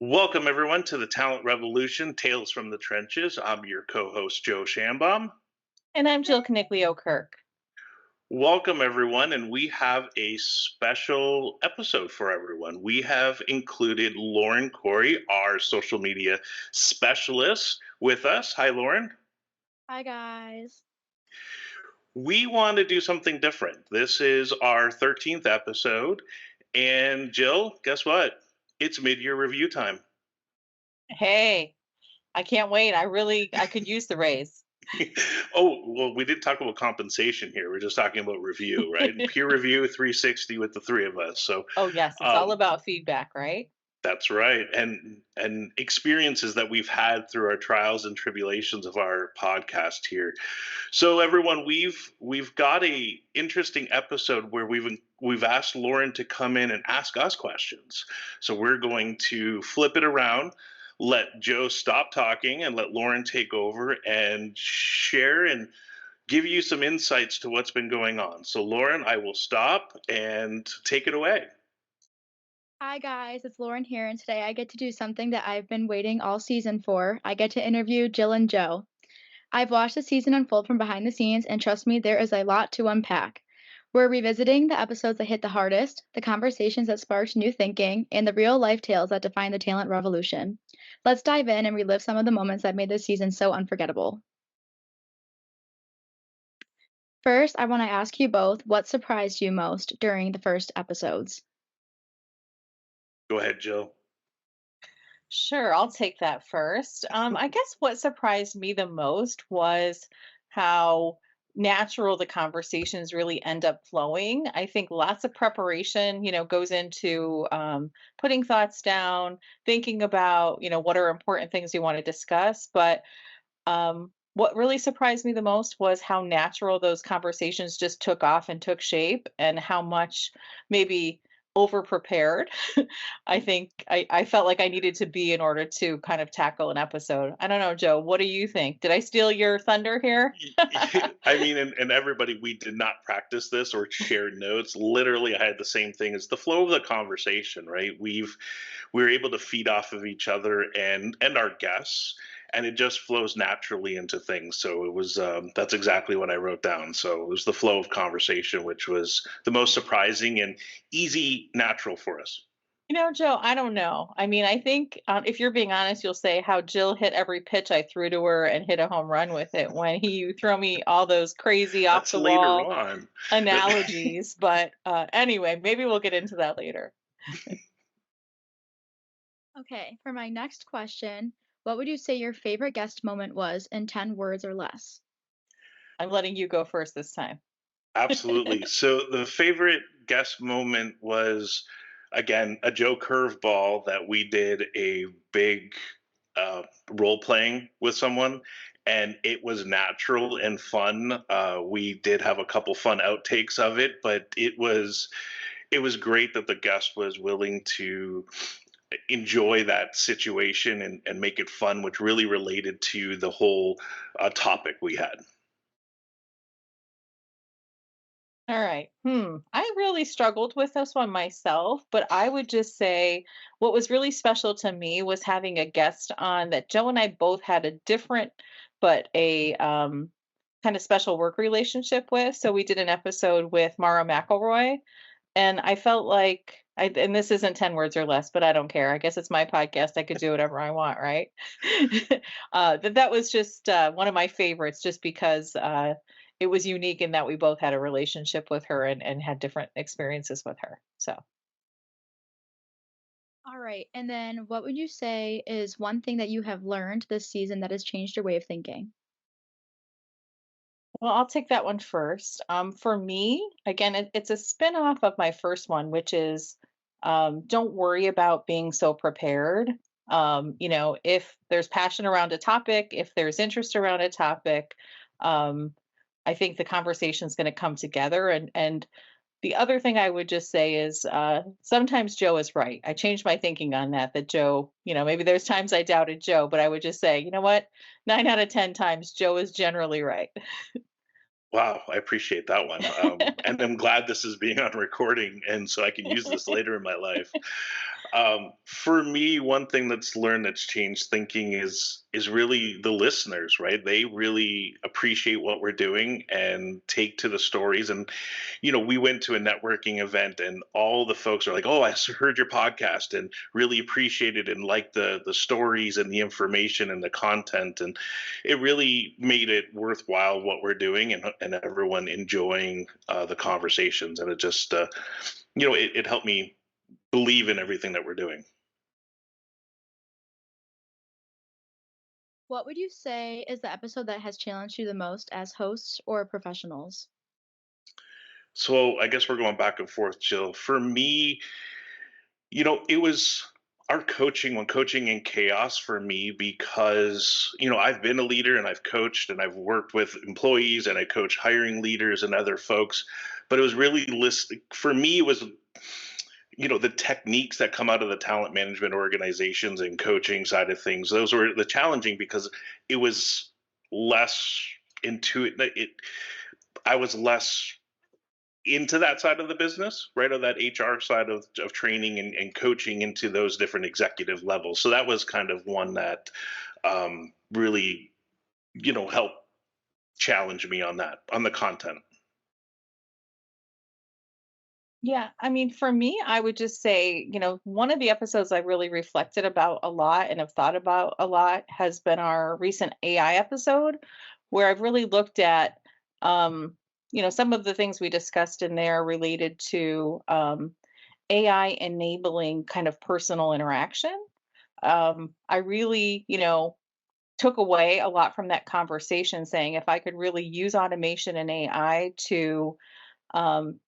Welcome, everyone, to the Talent Revolution Tales from the Trenches. I'm your co host, Joe Shambom. And I'm Jill Caniglio Kirk. Welcome, everyone, and we have a special episode for everyone. We have included Lauren Corey, our social media specialist, with us. Hi, Lauren. Hi guys. We want to do something different. This is our 13th episode. And Jill, guess what? It's mid year review time. Hey, I can't wait. I could use the raise. Oh, well, we did talk about compensation here. We're just talking about review, right? And peer review 360 with the three of us. So Oh, yes, it's all um, about feedback, right? that's right. And experiences that we've had through our trials and tribulations of our podcast here. So everyone, we've got a interesting episode where we've asked Lauren to come in and ask us questions. So we're going to flip it around, let Joe stop talking and let Lauren take over and share and give you some insights to what's been going on. So Lauren, I will stop and take it away. Hi guys, it's Lauren here, and today I get to do something that I've been waiting all season for. I get to interview Jill and Joe. I've watched the season unfold from behind the scenes, and trust me, there is a lot to unpack. We're revisiting the episodes that hit the hardest, the conversations that sparked new thinking, and the real life tales that define the talent revolution. Let's dive in and relive some of the moments that made this season so unforgettable. First, I want to ask you both what surprised you most during the first episodes. Go ahead, Jill. Sure, I'll take that first. I guess what surprised me the most was how natural the conversations really end up flowing. I think lots of preparation, goes into putting thoughts down, thinking about, what are important things you want to discuss. But what really surprised me the most was how natural those conversations just took off and took shape, and how much maybe over prepared I felt like I needed to be in order to kind of tackle an episode. I don't know, Joe, what do you think? Did I steal your thunder here? I mean, and everybody, we did not practice this or share notes. Literally, I had the same thing. It's the flow of the conversation, right? We're able to feed off of each other and our guests, and it just flows naturally into things. So it was that's exactly what I wrote down. So it was the flow of conversation, which was the most surprising and easy, natural for us. Joe, I don't know. I mean, I think if you're being honest, you'll say how Jill hit every pitch I threw to her and hit a home run with it when he throw me all those crazy off That's the later wall on. analogies. But anyway, maybe we'll get into that later. Okay, for my next question, what would you say your favorite guest moment was in 10 words or less? I'm letting you go first this time. Absolutely. So the favorite guest moment was again a Joe curveball that we did a big role playing with someone, and it was natural and fun. We did have a couple fun outtakes of it, but it was great that the guest was willing to enjoy that situation and make it fun, which really related to the whole topic we had. All right. I really struggled with this one myself, but I would just say what was really special to me was having a guest on that Joe and I both had a different, but a kind of special work relationship with. So we did an episode with Mara McElroy, and I felt like and this isn't 10 words or less, but I don't care. I guess it's my podcast. I could do whatever I want, right? That was just one of my favorites, just because it was unique in that we both had a relationship with her and had different experiences with her. So, All right, and then what would you say is one thing that you have learned this season that has changed your way of thinking? well, I'll take that one first. For me, again, it's a spin-off of my first one, which is don't worry about being so prepared. If there's passion around a topic, if there's interest around a topic, um, I think the conversation is going to come together. And the other thing I would just say is sometimes Joe is right. I changed my thinking on that. That Joe, maybe there's times I doubted Joe, but I would just say, you know what, 9 out of 10 times Joe is generally right. Wow, I appreciate that one. And I'm glad this is being on recording, and so I can use this later in my life. For me, one thing that's learned that's changed thinking is really the listeners, right? They really appreciate what we're doing and take to the stories. And we went to a networking event, and all the folks are like, "Oh, heard your podcast and really appreciated and liked the stories and the information and the content." And it really made it worthwhile what we're doing, and everyone enjoying the conversations. And it just it helped me believe in everything that we're doing. What would you say is the episode that has challenged you the most as hosts or professionals? So I guess we're going back and forth, Jill. For me, it was our coaching when coaching in chaos for me because, I've been a leader and I've coached and I've worked with employees and I coach hiring leaders and other folks. But it was really for me, it was, the techniques that come out of the talent management organizations and coaching side of things. Those were the challenging because it was less intuitive. I was less into that side of the business, right? Of that HR side of training and coaching into those different executive levels. So that was kind of one that really, helped challenge me on that, on the content. Yeah, I mean, for me, I would just say, one of the episodes I really reflected about a lot and have thought about a lot has been our recent AI episode, where I've really looked at, some of the things we discussed in there related to AI enabling kind of personal interaction. I really, took away a lot from that conversation saying if I could really use automation and AI to um,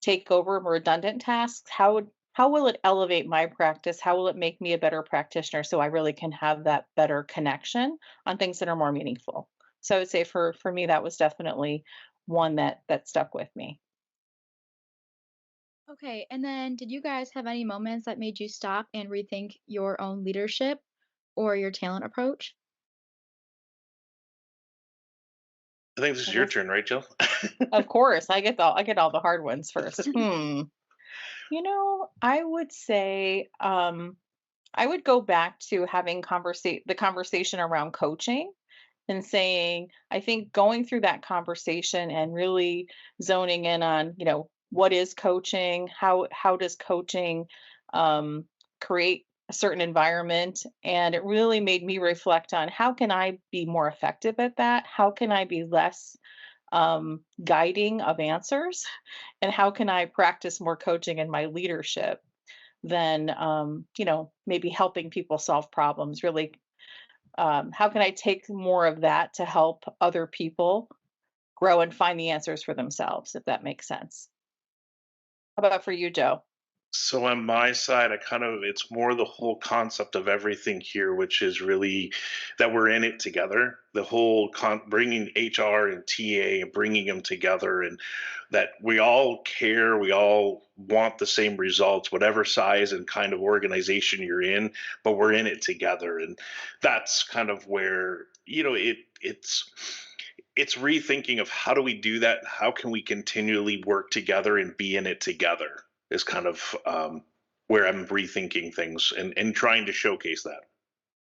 take over redundant tasks, how will it elevate my practice? How will it make me a better practitioner so I really can have that better connection on things that are more meaningful? So I would say for me that was definitely one that stuck with me. Okay, and then did you guys have any moments that made you stop and rethink your own leadership or your talent approach? I think this is I your guess turn, right, Jill? of course I get all the hard ones first. I would say I would go back to having the conversation around coaching and saying, I think going through that conversation and really zoning in on, what is coaching? How does coaching um, create a certain environment? And it really made me reflect on how can I be more effective at that? How can I be less guiding of answers? And how can I practice more coaching in my leadership than maybe helping people solve problems? Really, how can I take more of that to help other people grow and find the answers for themselves, if that makes sense? How about for you, Joe? So on my side, it's more the whole concept of everything here, which is really that we're in it together. The whole bringing HR and TA and bringing them together, and that we all care, we all want the same results, whatever size and kind of organization you're in, but we're in it together, and that's kind of where it's rethinking of how do we do that? How can we continually work together and be in it together? Is kind of where I'm rethinking things and trying to showcase that.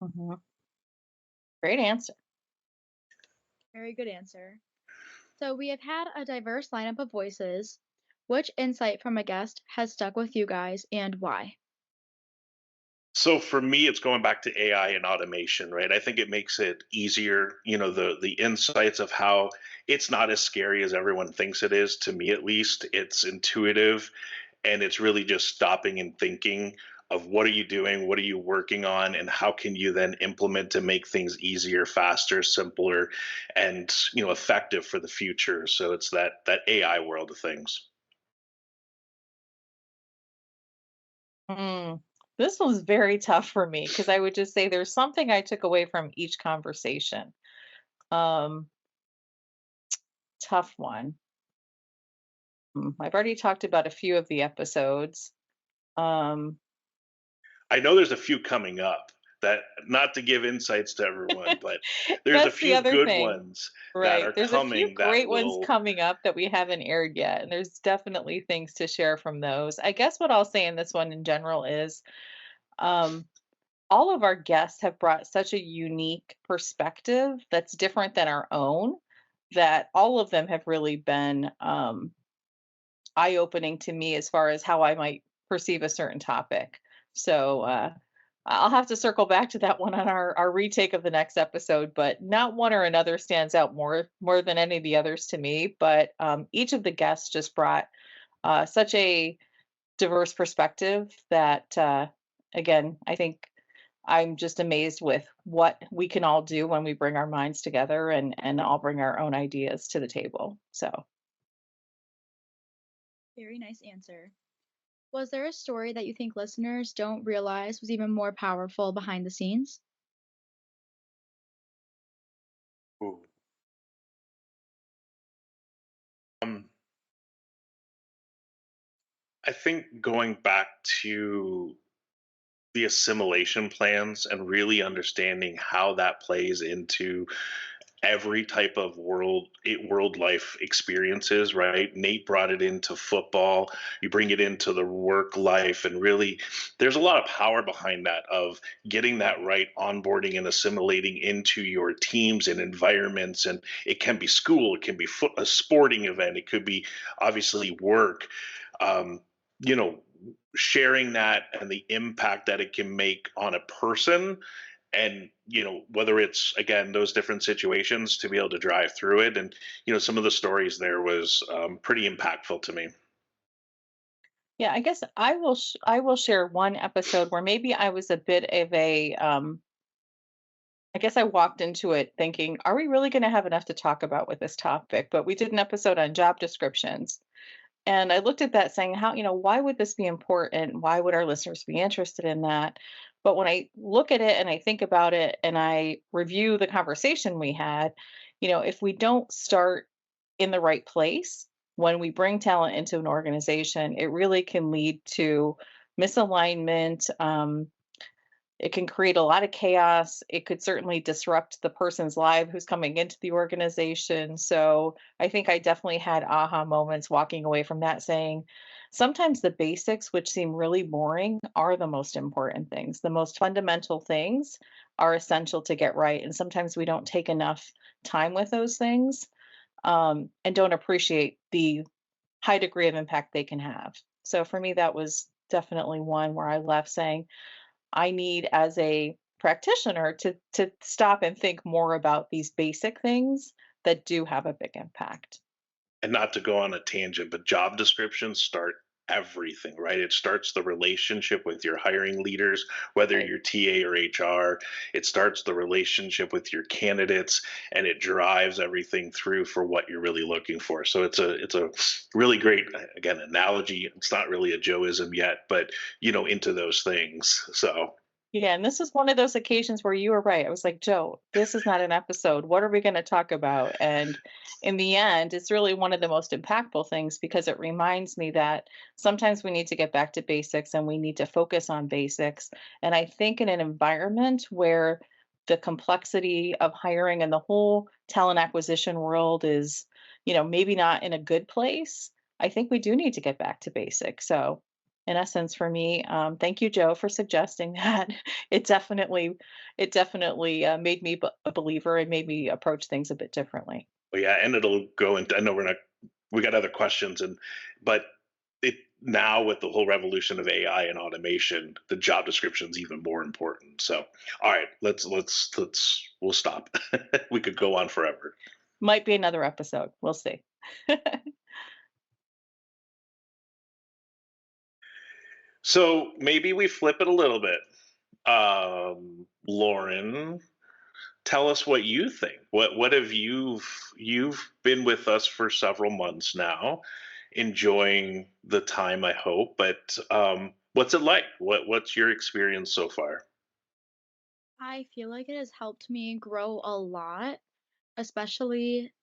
Mhm. Great answer. Very good answer. So, we have had a diverse lineup of voices. Which insight from a guest has stuck with you guys and why? So for me, it's going back to AI and automation, right? I think it makes it easier, the insights of how it's not as scary as everyone thinks it is, to me at least. It's intuitive, and it's really just stopping and thinking of what are you doing, what are you working on, and how can you then implement to make things easier, faster, simpler, and effective for the future. So it's that AI world of things. Mm. This was very tough for me because I would just say there's something I took away from each conversation. Um, Tough one. I've already talked about a few of the episodes. Um, I know there's a few coming up that, not to give insights to everyone, but there's a That's the few other good thing. ones that Right. are There's a few coming that great ones will. coming up that we haven't aired yet, and there's definitely things to share from those. I guess what I'll say in this one in general is, um, all of our guests have brought such a unique perspective that's different than our own, that all of them have really been, eye-opening to me as far as how I might perceive a certain topic. So, I'll have to circle back to that one on our retake of the next episode, but not one or another stands out more than any of the others to me. But each of the guests just brought such a diverse perspective that, again, I think I'm just amazed with what we can all do when we bring our minds together and all bring our own ideas to the table. So. Very nice answer. Was there a story that you think listeners don't realize was even more powerful behind the scenes? Ooh. Um, I think going back to the assimilation plans and really understanding how that plays into every type of world life experiences, right? Nate brought it into football, you bring it into the work life, and really there's a lot of power behind that, of getting that right, onboarding and assimilating into your teams and environments. And it can be school, it can be a sporting event, it could be obviously work. um, you know Sharing that and the impact that it can make on a person, and whether it's, again, those different situations, to be able to drive through it. And some of the stories there was pretty impactful to me. Yeah, I guess I will share one episode where maybe I was a bit of a I guess I walked into it thinking, are we really going to have enough to talk about with this topic? But we did an episode on job descriptions. And I looked at that saying, why would this be important? Why would our listeners be interested in that? But when I look at it and I think about it and I review the conversation we had, if we don't start in the right place when we bring talent into an organization, it really can lead to misalignment. It can create a lot of chaos. It could certainly disrupt the person's life who's coming into the organization. So I think I definitely had aha moments walking away from that saying, sometimes the basics, which seem really boring, are the most important things. The most fundamental things are essential to get right. And sometimes we don't take enough time with those things, and don't appreciate the high degree of impact they can have. So for me, that was definitely one where I left saying, I need, as a practitioner, to stop and think more about these basic things that do have a big impact. And not to go on a tangent, but job descriptions start everything, right? It starts the relationship with your hiring leaders, whether Right. you're TA or HR. It starts the relationship with your candidates, and it drives everything through for what you're really looking for. So it's a really great, again, analogy. It's not really a Joeism yet, but into those things. So Yeah, and this is one of those occasions where you were right. I was like, Joe, this is not an episode. What are we going to talk about? And in the end, it's really one of the most impactful things because it reminds me that sometimes we need to get back to basics and we need to focus on basics. And I think in an environment where the complexity of hiring and the whole talent acquisition world is, maybe not in a good place, I think we do need to get back to basics. So, in essence, for me, thank you, Joe, for suggesting that. It definitely made me a believer and made me approach things a bit differently. but yeah, and it'll go into, I know we got other questions, but it now, with the whole revolution of AI and automation, the job description is even more important. So, all right, we'll stop. We could go on forever. Might be another episode. We'll see. So maybe we flip it a little bit. Lauren, tell us what you think. What have you've been with us for several months now, enjoying the time, I hope. But what's it like? What's your experience so far? I feel like it has helped me grow a lot, especially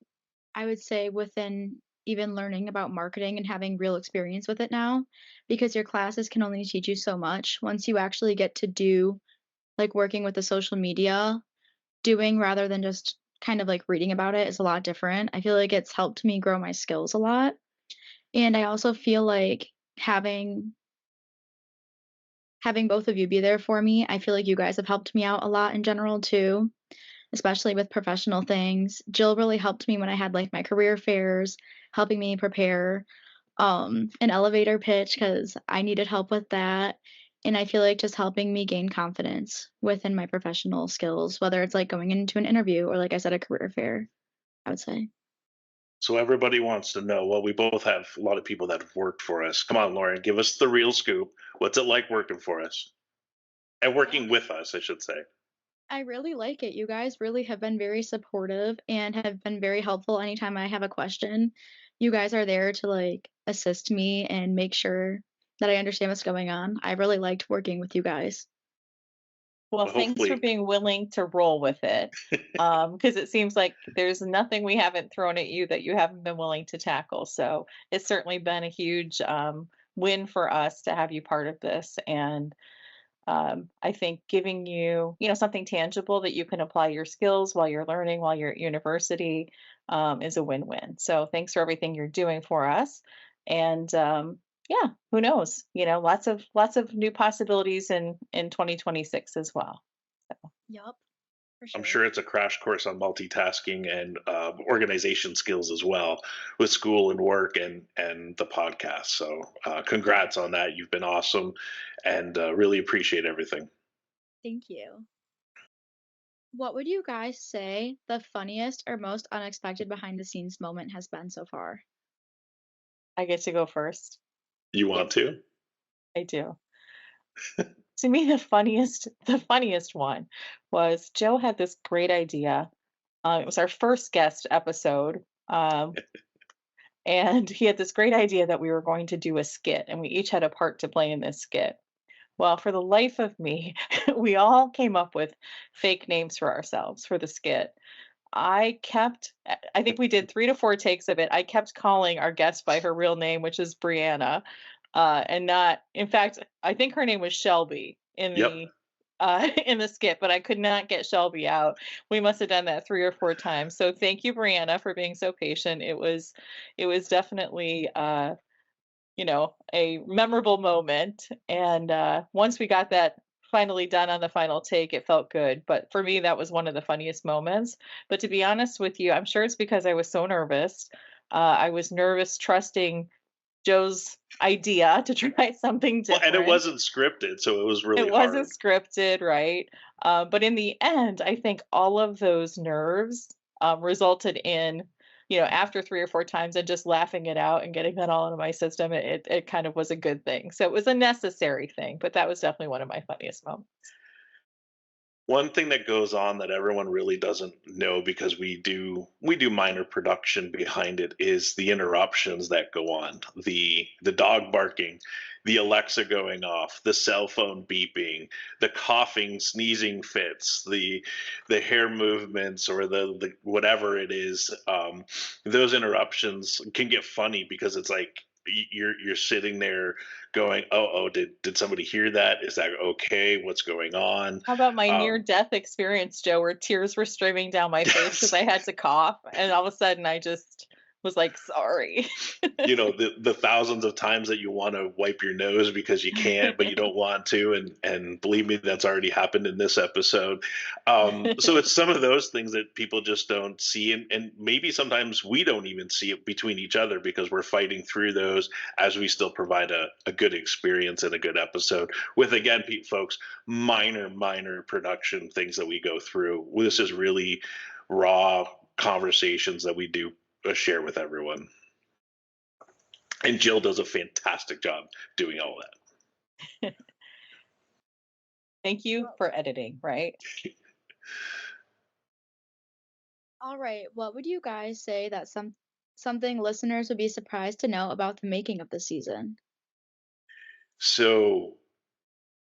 I would say within even learning about marketing and having real experience with it now, because your classes can only teach you so much. Once you actually get to do like working with the social media, doing rather than just kind of like reading about it is a lot different. I feel like it's helped me grow my skills a lot. And I also feel like having both of you be there for me, I feel like you guys have helped me out a lot in general too, especially with professional things. Jill really helped me when I had like my career fairs, helping me prepare an elevator pitch because I needed help with that. And I feel like just helping me gain confidence within my professional skills, whether it's like going into an interview or, like I said, a career fair, I would say. So everybody wants to know. Well, we both have a lot of people that have worked for us. Come on, Lauren, give us the real scoop. What's it like working for us and Yeah. working with us, I should say? I really like it. You guys really have been very supportive and have been very helpful anytime I have a question. You guys are there to like assist me and make sure that I understand what's going on. I really liked working with you guys. Well, Well, thanks for hopefully, being willing to roll with it. Because it seems like there's nothing we haven't thrown at you that you haven't been willing to tackle. So it's certainly been a huge win for us to have you part of this. And I think giving you, something tangible that you can apply your skills while you're learning, while you're at university, is a win-win. So thanks for everything you're doing for us. And yeah, who knows? Lots of new possibilities in 2026 as well. Yup, for I'm sure. sure it's a crash course on multitasking and organization skills as well with school and work and the podcast. So congrats on that. You've been awesome, and really appreciate everything. Thank you. What would you guys say the funniest or most unexpected behind the scenes moment has been so far? I get to go first. You Yes. want to? I do. To me, the funniest one was Joe had this great idea. It was our first guest episode. And he had this great idea that we were going to do a skit, and we each had a part to play in this skit. Well, for the life of me, we all came up with fake names for ourselves for the skit. I think we did 3 to 4 takes of it. I kept calling our guest by her real name, which is Brianna, and not in fact, I think her name was Shelby Yep. in the skit, but I could not get Shelby out. We must have done that 3 or 4 times. So thank you, Brianna, for being so patient. It was definitely, a memorable moment, and, once we got that finally done on the final take, it felt good, but for me, that was one of the funniest moments. But to be honest with you, I'm sure it's because I was so nervous. I was nervous trusting Joe's idea to try something Well, and it different. wasn't scripted, so it was It really wasn't hard. scripted, right? But in the end, I think all of those nerves, resulted in, after 3 or 4 times and just laughing it out and getting that all into my system, it kind of was a good thing. So it was a necessary thing, but that was definitely one of my funniest moments. One thing that goes on that everyone really doesn't know because we do minor production behind it is the interruptions that go on. The dog barking, the Alexa going off, the cell phone beeping, the coughing, sneezing fits, the hair movements or the whatever it is. Those interruptions can get funny because it's like you're sitting there going, oh, did somebody hear that? Is that okay? What's going on? How about my near Um, death experience, Joe, where tears were streaming down my face because I had to cough, and all of a sudden I just was like, "Sorry." the thousands of times that you want to wipe your nose because you can't, but you don't want to, and believe me, that's already happened in this episode. So it's some of those things that people just don't see, and maybe sometimes we don't even see it between each other because we're fighting through those as we still provide a good experience and a good episode with, again, folks, minor production things that we go through. This is really raw conversations that we do share with everyone. And Jill does a fantastic job doing all Thank you Well, for editing, right? all right. What would you guys say that something listeners would be surprised to know about the making of the season? So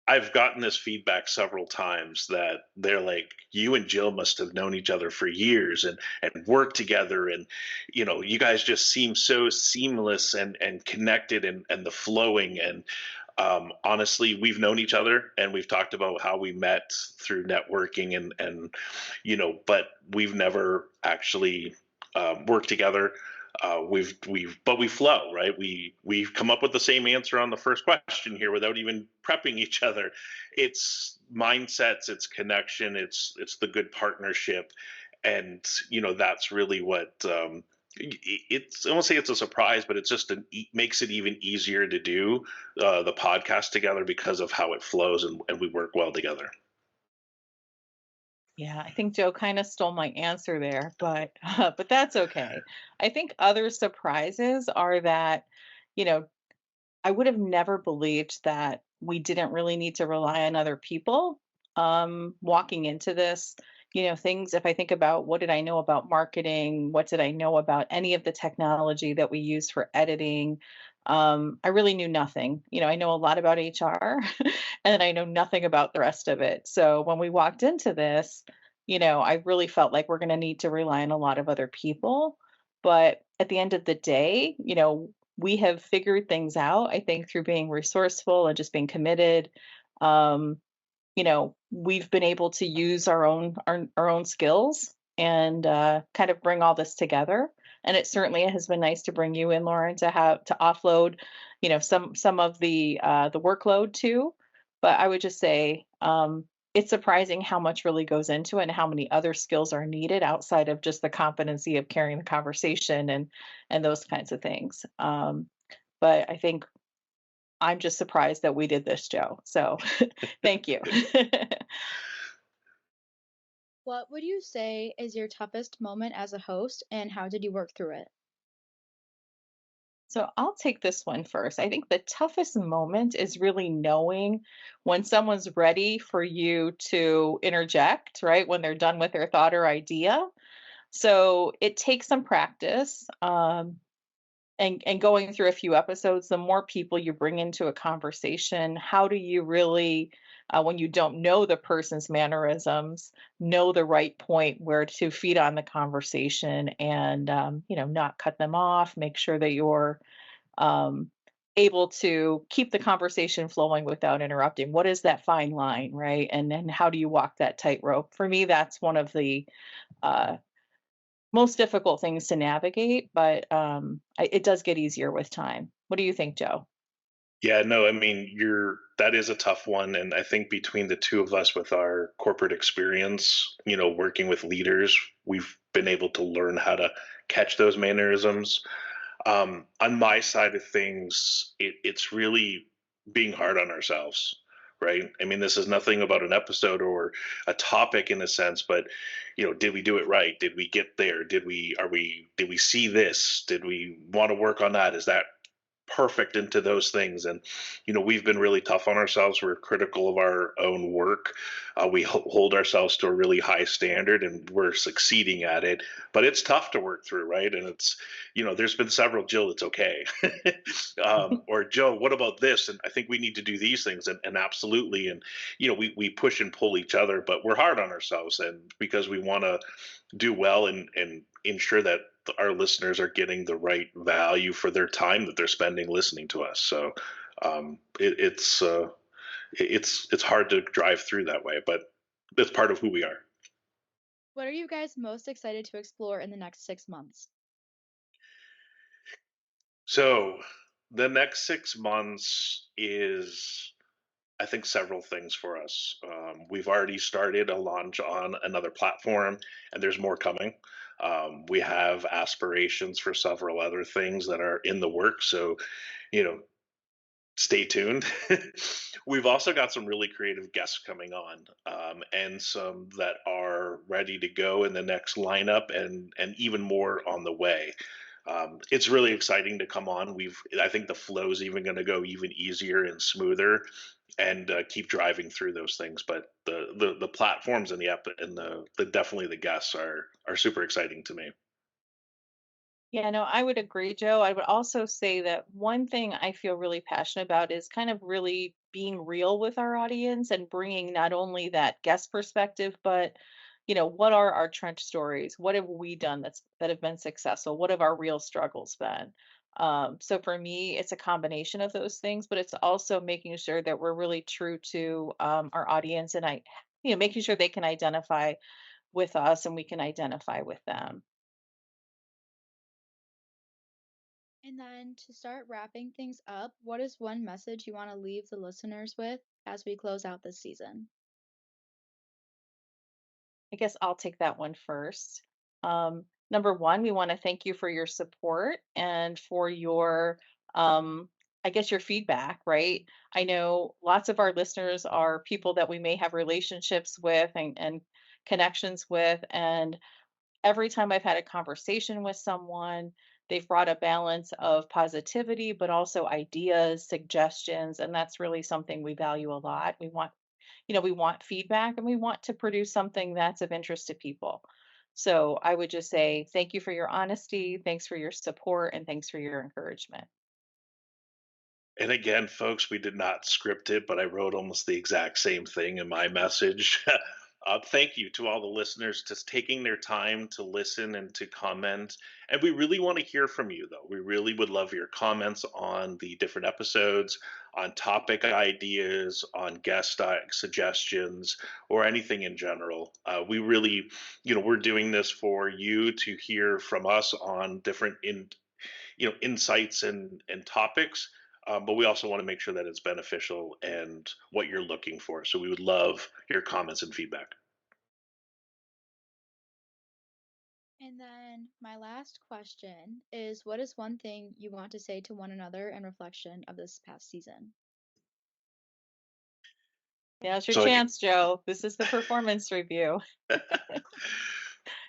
I've gotten this feedback several times that they're like, you and Jill must have known each other for years and worked together, and you guys just seem so seamless and connected, and the flowing, and Honestly, we've known each other and we've talked about how we met through networking and but we've never actually worked together. But we flow, right? We've come up with the same answer on the first question here without even prepping each other. It's mindsets, it's connection, it's the good partnership, and that's really what it's, I won't say it's a surprise, but it's just makes it even easier to do the podcast together because of how it flows and we work well together. Yeah, I think Joe kind of stole my answer there, but but that's okay. I think other surprises are that, you know, I would have never believed that we didn't really need to rely on other people. Walking into this, things, if I think about what did I know about marketing, what did I know about any of the technology that we use for editing, I really knew nothing. I know a lot about HR and I know nothing about the rest of it. So when we walked into this, I really felt like we're going to need to rely on a lot of other people. But at the end of the day, we have figured things out, I think, through being resourceful and just being committed. Um, we've been able to use our own skills and kind of bring all this together. And it certainly has been nice to bring you in, Lauren, to have to offload, some of the workload too. But I would just say it's surprising how much really goes into it and how many other skills are needed outside of just the competency of carrying the conversation and those kinds of things. But I think I'm just surprised that we did this, Joe. So thank you. What would you say is your toughest moment as a host, and how did you work through it? So I'll take this one first. I think the toughest moment is really knowing when someone's ready for you to interject, right? When they're done with their thought or idea. So it takes some practice. And going through a few episodes, the more people you bring into a conversation, how do you really, when you don't know the person's mannerisms, know the right point where to feed on the conversation and not cut them off, make sure that you're um, able to keep the conversation flowing without interrupting. What is that fine line, right? And then how do you walk that tightrope? For me, that's one of the uh, most difficult things to navigate, but it does get easier with time. What do you think, Joe? Yeah, no, I mean, that is a tough one. And I think between the two of us with our corporate experience, working with leaders, we've been able to learn how to catch those mannerisms. On my side of things, it's really being hard on ourselves, right? I mean, this is nothing about an episode or a topic in a sense, but did we do it right? Did we get there? Did we see this? Did we want to work on that? Is that perfect into those things? And we've been really tough on ourselves. We're critical of our own work. We hold ourselves to a really high standard and we're succeeding at it, but it's tough to work through, right? And it's there's been several, Jill, it's okay. Or Joe, what about this? And I think we need to do these things. And absolutely. And we push and pull each other, but we're hard on ourselves, and because we want to do well and ensure that our listeners are getting the right value for their time that they're spending listening to us. So it's hard to drive through that way, but it's part of who we are. What are you guys most excited to explore in the next 6 months? So the next 6 months is, I think, several things for us. We've already started a launch on another platform, and there's more coming. We have aspirations for several other things that are in the works. So, you know, stay tuned. We've also got some really creative guests coming on, and some that are ready to go in the next lineup, and even more on the way. It's really exciting to come on. I think the flow's even going to go even easier and smoother, and keep driving through those things. But the platforms and the app and the definitely the guests are super exciting to me. Yeah, no, I would agree, Joe. I would also say that one thing I feel really passionate about is kind of really being real with our audience and bringing not only that guest perspective, but what are our trench stories? What have we done that have been successful? What have our real struggles been? So for me, it's a combination of those things, but it's also making sure that we're really true to our audience, and making sure they can identify with us and we can identify with them. And then to start wrapping things up, what is one message you want to leave the listeners with as we close out this season? I guess I'll take that one first. Number one, we want to thank you for your support and for your, um, I guess, your feedback, right? I know lots of our listeners are people that we may have relationships with and connections with. And every time I've had a conversation with someone, they've brought a balance of positivity, but also ideas, suggestions. And that's really something we value a lot. We want feedback and we want to produce something that's of interest to people. So I would just say thank you for your honesty, thanks for your support, and thanks for your encouragement. And again, folks, we did not script it, but I wrote almost the exact same thing in my message. Thank you to all the listeners just taking their time to listen and to comment. And we really want to hear from you, though. We really would love your comments on the different episodes, on topic ideas, on guest suggestions, or anything in general. We really, we're doing this for you to hear from us on different insights and topics, but we also want to make sure that it's beneficial and what you're looking for. So we would love your comments and feedback. And then my last question is, what is one thing you want to say to one another in reflection of this past season? Now's your So like, chance, Joe. This is the performance review.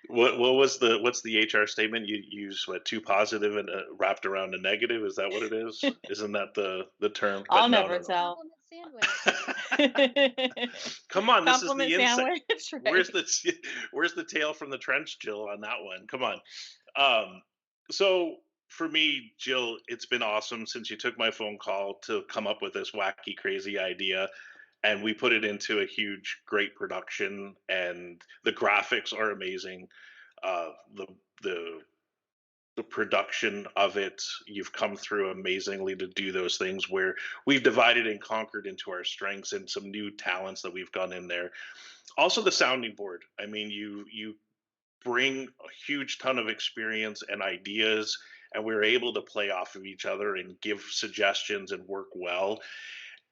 what's the HR statement? You use what, too positive and wrapped around a negative? Is that what it is? Isn't that the term? I'll But no, never no, tell. Compliment sandwich. no. Come on, this is the Compliment insight. sandwich, Where's right? the where's the tail from the trench, Jill, on that one? Come on. So for me, Jill, it's been awesome since you took my phone call to come up with this wacky, crazy idea, and we put it into a huge, great production, and the graphics are amazing. The the the production of it, you've come through amazingly to do those things where we've divided and conquered into our strengths and some new talents that we've got in there. Also the sounding board, I mean, you bring a huge ton of experience and ideas, and we're able to play off of each other and give suggestions and work well.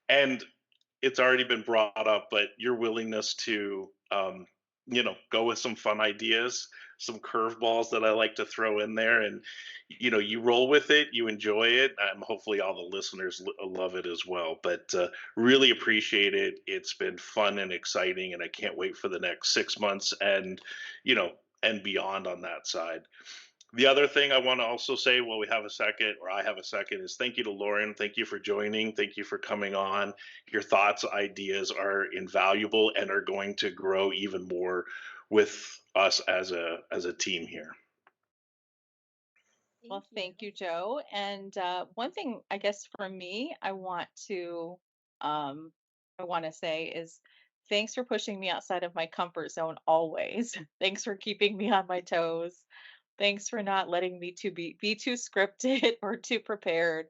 And it's already been brought up, but your willingness to go with some fun ideas, some curveballs that I like to throw in there, and you roll with it, you enjoy it. Hopefully all the listeners love it as well. But really appreciate it. It's been fun and exciting, and I can't wait for the next 6 months and you know and beyond on that side. The other thing I want to also say, while we have a second, or I have a second, is thank you to Lauren. Thank you for joining. Thank you for coming on. Your thoughts, ideas are invaluable and are going to grow even more with us as a team here. Thank Well, you. thank you, Joe. And one thing, I guess, for me, um, I want to say is thanks for pushing me outside of my comfort zone always. Thanks for keeping me on my toes. Thanks for not letting me be too scripted or too prepared.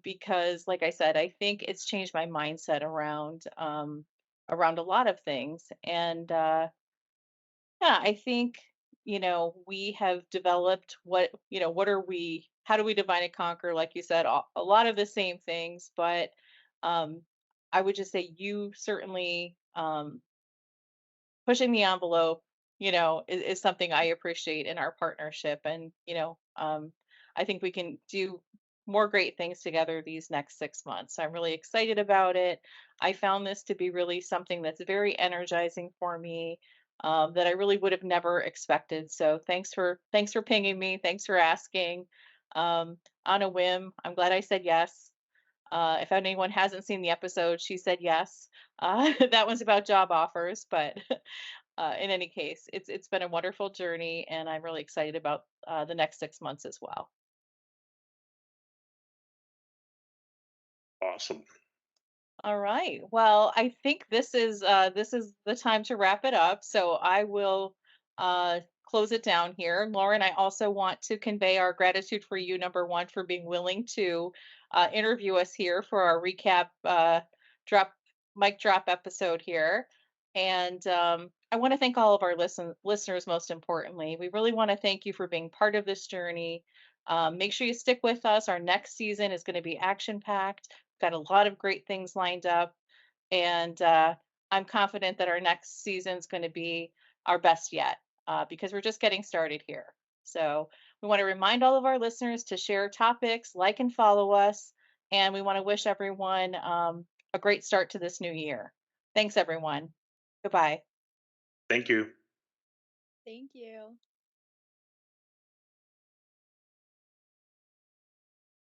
Because, like I said, I think it's changed my mindset around a lot of things. And yeah, I think, we have developed what are we, how do we divide and conquer? Like you said, a lot of the same things, but um, I would just say you certainly pushing the envelope, is something I appreciate in our partnership. And, I think we can do more great things together these next 6 months. I'm really excited about it. I found this to be really something that's very energizing for me. That I really would have never expected. So thanks for pinging me. Thanks for asking. On a whim, I'm glad I said yes. If anyone hasn't seen the episode, she said yes. That one's about job offers, but in any case, it's been a wonderful journey, and I'm really excited about the next 6 months as well. Awesome. All right. Well, I think this is the time to wrap it up. So I will close it down here. Lauren, I also want to convey our gratitude for you, number one, for being willing to interview us here for our recap drop mic drop episode here. And I want to thank all of our listeners, most importantly. We really want to thank you for being part of this journey. Make sure you stick with us. Our next season is going to be action packed. Got a lot of great things lined up. And I'm confident that our next season is going to be our best yet because we're just getting started here. So we want to remind all of our listeners to share topics, like and follow us. And we want to wish everyone a great start to this new year. Thanks, everyone. Goodbye. Thank you. Thank you.